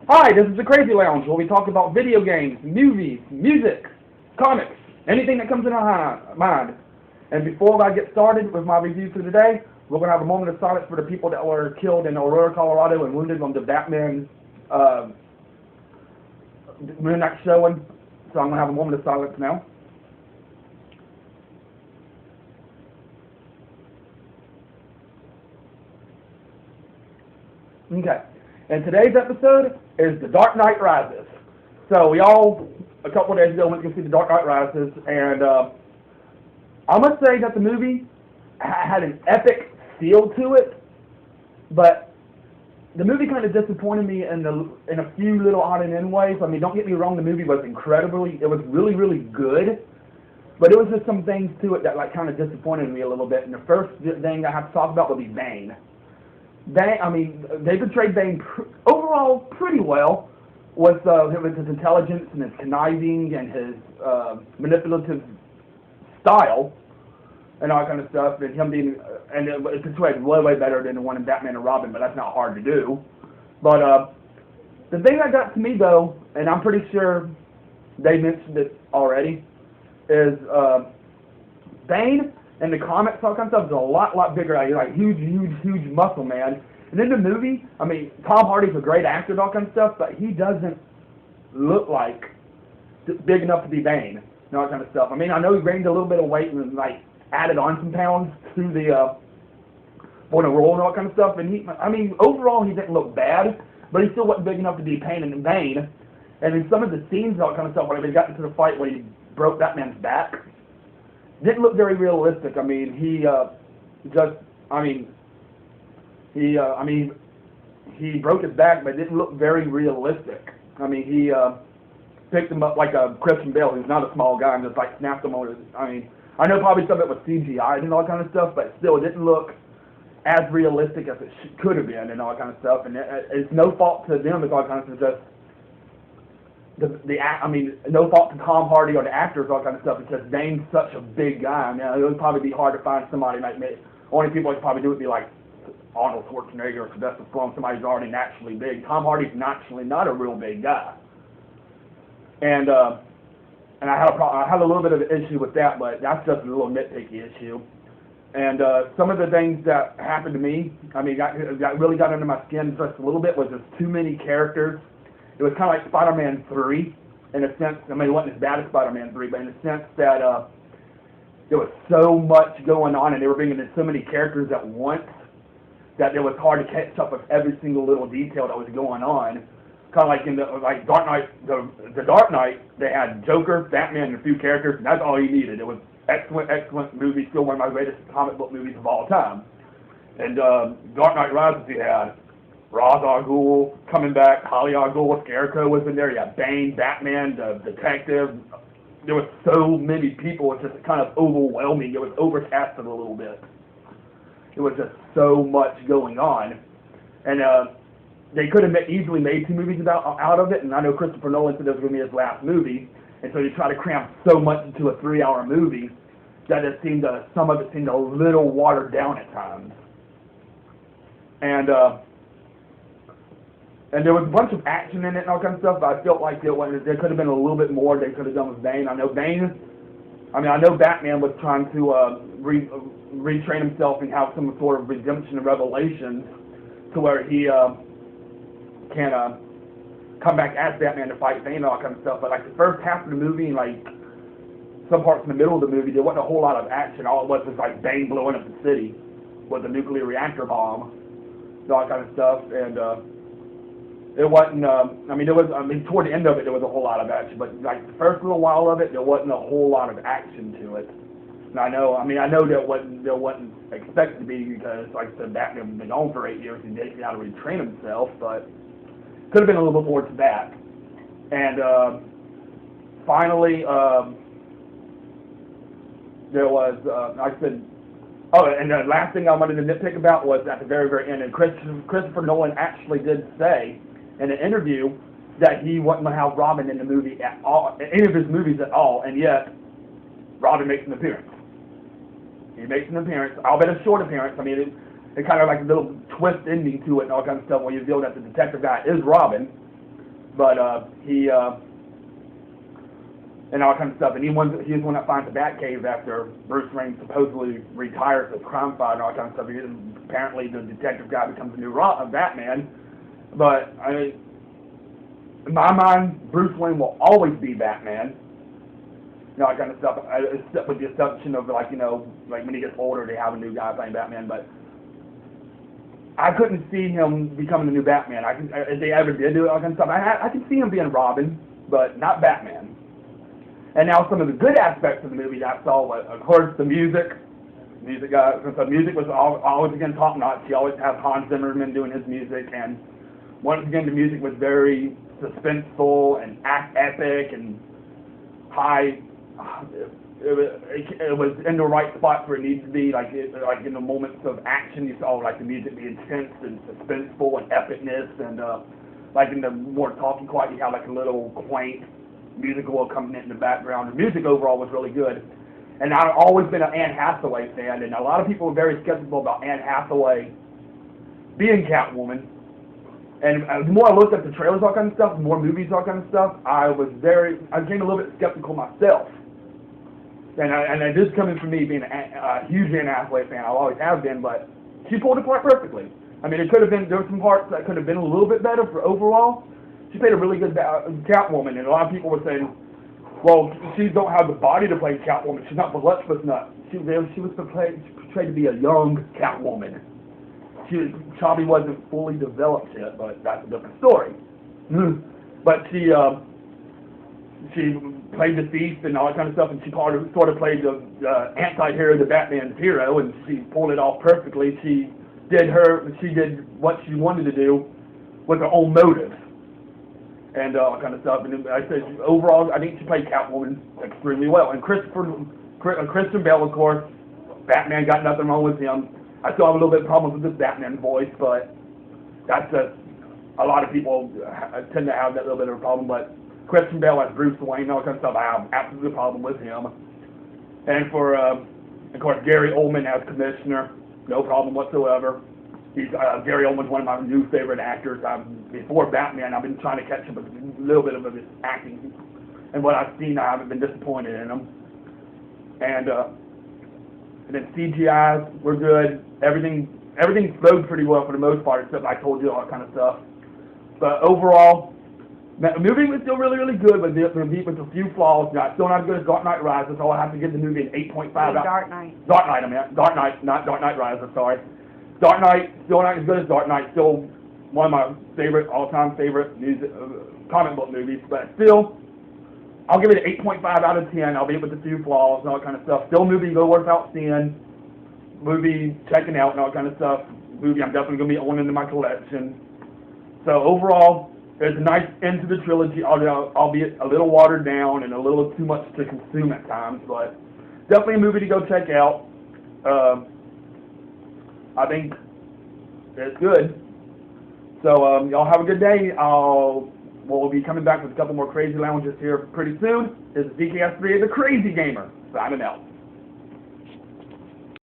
Hi, this is the Crazy Lounge, where we talk about video games, movies, music, comics, anything that comes in our mind. And before I get started with my review for today, we're going to have a moment of silence for the people that were killed in Aurora, Colorado and wounded on the Batman midnight showing. So I'm going to have a moment of silence now. Okay. And today's episode is The Dark Knight Rises. So we all, a couple of days ago, went to go see The Dark Knight Rises, and I must say that the movie had an epic feel to it, but the movie kind of disappointed me in a few little odd and end ways. I mean, don't get me wrong, the movie was it was really, really good, but it was just some things to it that kind of disappointed me a little bit. And the first thing I have to talk about would be Bane. They portrayed Bane overall pretty well with his intelligence and his conniving and his manipulative style and all that kind of stuff, and him being and it portrayed way better than the one in Batman and Robin, but that's not hard to do. But the thing that got to me though, and I'm pretty sure they mentioned it already, is Bane. And the comics, all kinds of stuff, is a lot bigger. Like huge muscle man. And in the movie, I mean, Tom Hardy's a great actor and all kinds of stuff, but he doesn't look like big enough to be Bane and all that kind of stuff. I mean, I know he gained a little bit of weight and added on some pounds to the for the role and all that kind of stuff. And overall, he didn't look bad, but he still wasn't big enough to be Bane. And in some of the scenes and all that kind of stuff, when they got into the fight where he broke that man's back, didn't look very realistic. I mean, he broke his back, but it didn't look very realistic. I mean, he picked him up like a Christian Bale, who's not a small guy, and just snapped him over. I know probably some of it was CGI and all that kind of stuff, but still, it didn't look as realistic as it could have been and all that kind of stuff. And it's no fault to them. It's all kind of just no fault to Tom Hardy or the actors, all kind of stuff. It's just Bane's such a big guy. I mean, it would probably be hard to find somebody only people that could probably do it would be like Arnold Schwarzenegger or Sylvester Stallone, somebody who's already naturally big. Tom Hardy's naturally not a real big guy. And I had a little bit of an issue with that, but that's just a little nitpicky issue. And some of the things that happened to me, really got under my skin just a little bit, was just too many characters. It was kind of like Spider-Man 3, in a sense. I mean, it wasn't as bad as Spider-Man 3, but in the sense that there was so much going on, and they were bringing in so many characters at once that it was hard to catch up with every single little detail that was going on. Kind of like in the Dark Knight, the Dark Knight, they had Joker, Batman, and a few characters, and that's all you needed. It was excellent movie, still one of my greatest comic book movies of all time. And Dark Knight Rises, you had Ra's al Ghul coming back, Holly al Ghul, Scarecrow was in there, you had Bane, Batman, the detective. There was so many people, it was just kind of overwhelming. It was overcasted a little bit. It was just so much going on. And they could have easily made two movies out of it, and I know Christopher Nolan said this was going to be his last movie, and so they try to cram so much into a 3-hour movie that some of it seemed a little watered down at times. And there was a bunch of action in it and all kinds of stuff, but I felt like there could have been a little bit more they could have done with Bane. I know Batman was trying to retrain himself and have some sort of redemption and revelations to where he can come back as Batman to fight Bane and all kind of stuff. But the first half of the movie and some parts in the middle of the movie, there wasn't a whole lot of action. All it was Bane blowing up the city with a nuclear reactor bomb and all that kind of stuff. And it wasn't, toward the end of it, there was a whole lot of action, but the first little while of it, there wasn't a whole lot of action to it. And I know there wasn't expected to be because, like I said, Batman had been gone for 8 years and didn't know how to retrain himself, but could have been a little bit more to that. And finally, there was, like I said, and the last thing I wanted to nitpick about was at the very, very end, and Christopher Nolan actually did say in an interview that he wasn't going to have Robin in the movie at all, in any of his movies at all, and yet Robin makes an appearance. He makes an appearance, albeit a short appearance. I mean, it kind of like a little twist ending to it and all kinds of stuff where you feel that the detective guy is Robin, but he and all kinds of stuff. And he's the one that finds the Batcave after Bruce Wayne supposedly retires as crime fighter and all kinds of stuff. Apparently, the detective guy becomes a new Batman. But in my mind, Bruce Wayne will always be Batman. All kind of stuff, with the assumption of like when he gets older, they have a new guy playing Batman. But I couldn't see him becoming the new Batman. If they ever did do it, all kind of stuff, I can see him being Robin, but not Batman. And now some of the good aspects of the movie that I saw was, of course, the music. The music was always again top notch. You always have Hans Zimmerman doing his music, and once again the music was very suspenseful and epic and high. It was in the right spot where it needs to be. Like in the moments of action, you saw like the music be intense and suspenseful and epicness, and like in the more talking quiet, you have like a little quaint musical coming in the background. The music overall was really good. And I've always been an Anne Hathaway fan, and a lot of people were very skeptical about Anne Hathaway being Catwoman. And the more I looked at the trailers, all kind of stuff, more movies, all kind of stuff, I became a little bit skeptical myself. And this is coming from me being a huge Anne Hathaway fan. I always have been, but she pulled it quite perfectly. I mean, there were some parts that could have been a little bit better for overall. She played a really good Catwoman, and a lot of people were saying, well, she don't have the body to play Catwoman. She's not voluptuous enough. She was portrayed to be a young Catwoman. She probably wasn't fully developed yet, but that's a different story. But she played the thief and all that kind of stuff, and she sort of played the anti-hero, the Batman's hero, and she pulled it off perfectly. She did what she wanted to do with her own motives and all kind of stuff. And I said overall, I think she played Catwoman extremely well. And Christian Bale, of course, Batman, got nothing wrong with him. I still have a little bit of problems with this Batman voice, but that's just a lot of people tend to have that little bit of a problem. But Christian Bale as Bruce Wayne, all kind of stuff, I have absolutely a problem with him. And for, of course, Gary Oldman as Commissioner, no problem whatsoever. Gary Oldman's one of my new favorite actors. Before Batman, I've been trying to catch up with a little bit of his acting. And what I've seen, I haven't been disappointed in him. And then CGIs were good. Everything flowed pretty well for the most part, except I told you all that kind of stuff. But overall, the movie was still really, really good, but with a few flaws. Still not as good as Dark Knight Rises, so I have to give the movie an 8.5 out. Dark Knight. Dark Knight, not Dark Knight Rises, sorry. Dark Knight, still not as good as Dark Knight, still one of my all-time favorite comic book movies, but still, I'll give it an 8.5 out of 10. I'll be with a few flaws and all that kind of stuff. Still movie go without seeing, movie checking out and all that kind of stuff. Movie I'm definitely going to be owning in my collection. So overall, it's a nice end to the trilogy, albeit a little watered down and a little too much to consume at times, but definitely a movie to go check out. I think it's good. So y'all have a good day. We'll be coming back with a couple more Crazy Lounges here pretty soon. This is DKS3, the Crazy Gamer, signing out.